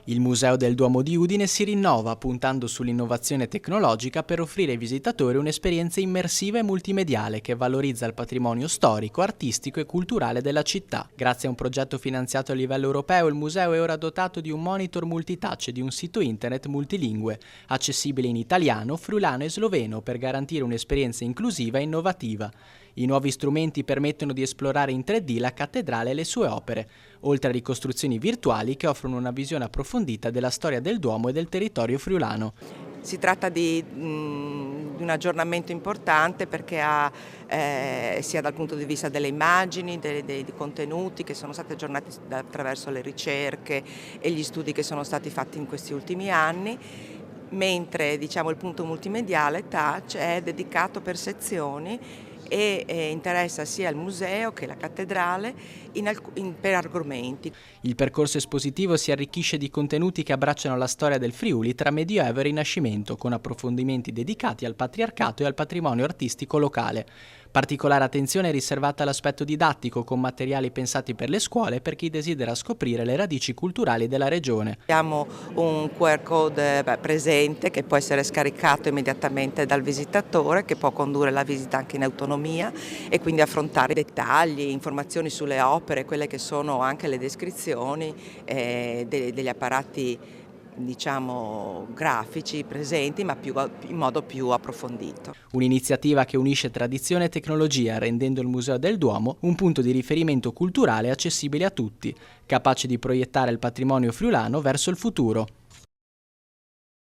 Il Museo del Duomo di Udine si rinnova puntando sull'innovazione tecnologica per offrire ai visitatori un'esperienza immersiva e multimediale che valorizza il patrimonio storico, artistico e culturale della città. Grazie a un progetto finanziato a livello europeo, il museo è ora dotato di un monitor multitouch e di un sito internet multilingue, accessibile in italiano, friulano e sloveno per garantire un'esperienza inclusiva e innovativa. I nuovi strumenti permettono di esplorare in 3D la cattedrale e le sue opere, oltre a ricostruzioni virtuali che offrono una visione approfondita della storia del Duomo e del territorio friulano. Si tratta di un aggiornamento importante perché sia dal punto di vista delle immagini, dei contenuti che sono stati aggiornati attraverso le ricerche e gli studi che sono stati fatti in questi ultimi anni, mentre il punto multimediale Touch è dedicato per sezioni e interessa sia il museo che la cattedrale per argomenti. Il percorso espositivo si arricchisce di contenuti che abbracciano la storia del Friuli tra Medioevo e Rinascimento, con approfondimenti dedicati al patriarcato e al patrimonio artistico locale. Particolare attenzione è riservata all'aspetto didattico, con materiali pensati per le scuole e per chi desidera scoprire le radici culturali della regione. Abbiamo un QR code presente che può essere scaricato immediatamente dal visitatore, che può condurre la visita anche in autonomia e quindi affrontare dettagli, informazioni sulle opere, quelle che sono anche le descrizioni degli apparati grafici presenti, ma in modo più approfondito. Un'iniziativa che unisce tradizione e tecnologia, rendendo il Museo del Duomo un punto di riferimento culturale accessibile a tutti, capace di proiettare il patrimonio friulano verso il futuro.